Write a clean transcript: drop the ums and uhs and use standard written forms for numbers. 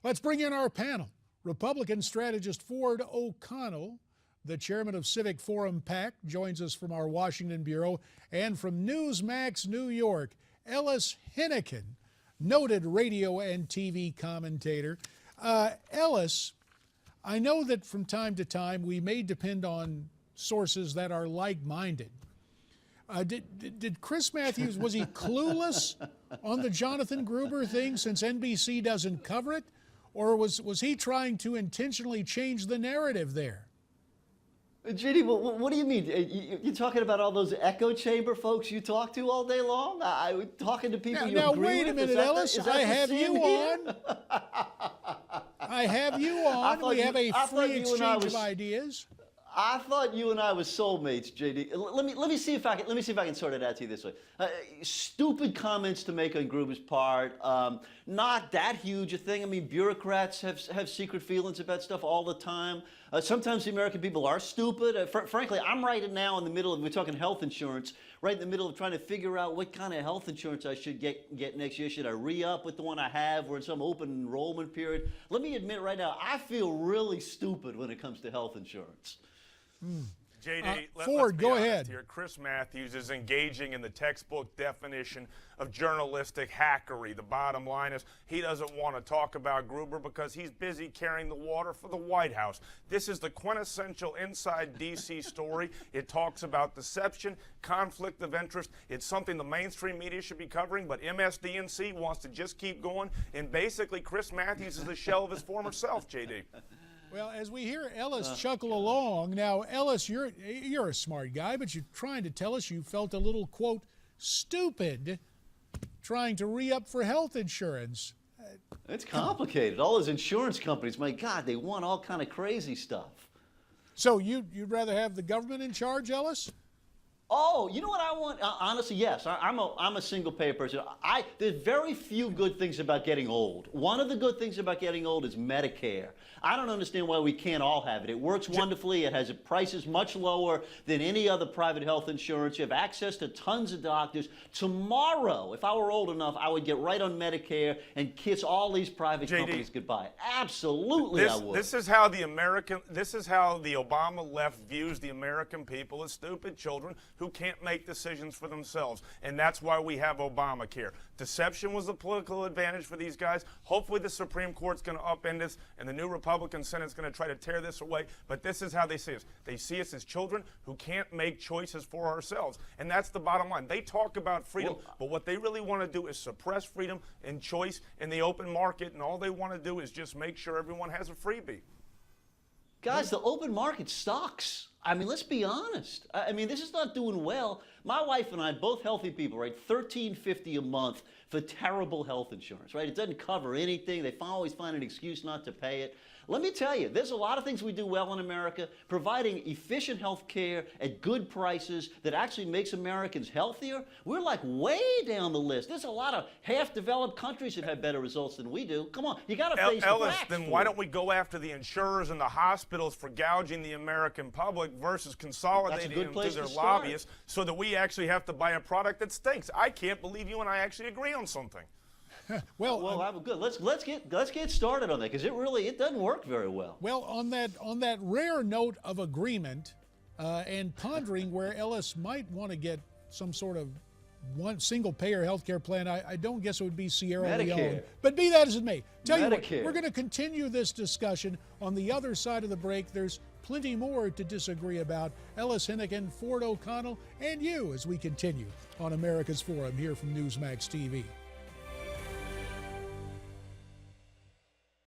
Let's bring in our panel. Republican strategist Ford O'Connell, the chairman of Civic Forum PAC, joins us from our Washington bureau, and from Newsmax New York, Ellis Henican, noted radio and TV commentator. Ellis, I know that from time to time we may depend on sources that are like-minded. Did Chris Matthews, was he clueless on the Jonathan Gruber thing since NBC doesn't cover it? Or was he trying to intentionally change the narrative there? JD, what do you mean? You talking about all those echo chamber folks you talk to all day long? I was talking to people you agree with? Now, wait a minute, Ellis. I have you on. I have you on. We have a free exchange of ideas. I thought you and I was soulmates, JD. Let me see if I can sort it out to you this way. Stupid comments to make on Gruber's part. Not that huge a thing. I mean, bureaucrats have secret feelings about stuff all the time. Sometimes the American people are stupid. Frankly, I'm right now in the middle of, we're talking health insurance, right in the middle of trying to figure out what kind of health insurance I should get next year. Should I re-up with the one I have? We're in some open enrollment period. Let me admit right now, I feel really stupid when it comes to health insurance. JD, Ford, go ahead. Here. Chris Matthews is engaging in the textbook definition of journalistic hackery. The bottom line is he doesn't want to talk about Gruber because he's busy carrying the water for the White House. This is the quintessential inside D.C. story. It talks about deception, conflict of interest. It's something the mainstream media should be covering, but MSDNC wants to just keep going. And basically, Chris Matthews is the shell of his former self, JD. Well, as we hear Ellis chuckle along, now, Ellis, you're a smart guy, but you're trying to tell us you felt a little, quote, stupid trying to re-up for health insurance. It's complicated. All those insurance companies, my God, they want all kind of crazy stuff. So you'd rather have the government in charge, Ellis? Oh, you know what I want? Honestly, yes. I'm a single-payer person. There's very few good things about getting old. One of the good things about getting old is Medicare. I don't understand why we can't all have it. It works wonderfully. It has prices much lower than any other private health insurance. You have access to tons of doctors. Tomorrow, if I were old enough, I would get right on Medicare and kiss all these private companies goodbye. Absolutely, I would. This is how the Obama left views the American people as stupid children who can't make decisions for themselves. And that's why we have Obamacare. Deception was the political advantage for these guys. Hopefully the Supreme Court's going to upend this and the new Republican Senate's going to try to tear this away. But this is how they see us. They see us as children who can't make choices for ourselves. And that's the bottom line. They talk about freedom, but what they really want to do is suppress freedom and choice in the open market. And all they want to do is just make sure everyone has a freebie. Guys, the open market sucks. I mean, let's be honest. I mean, this is not doing well. My wife and I, both healthy people, right? $13.50 a month for terrible health insurance, right? It doesn't cover anything. They always find an excuse not to pay it. Let me tell you, there's a lot of things we do well in America, providing efficient health care at good prices that actually makes Americans healthier. We're like way down the list. There's a lot of half-developed countries that have better results than we do. Come on, you got to face the Ellis, facts. then why don't we go after the insurers and the hospitals for gouging the American public versus consolidating them to their lobbyists so that we actually have to buy a product that stinks? I can't believe you and I actually agree on something. Well, good. Let's get started on that because it doesn't work very well. Well, on that rare note of agreement and pondering where Ellis might want to get some sort of one single-payer health care plan, I don't guess it would be Sierra Leone. But be that as it may, tell you what, we're going to continue this discussion on the other side of the break. There's plenty more to disagree about. Ellis Henican, Ford O'Connell, and you as we continue on America's Forum here from Newsmax TV.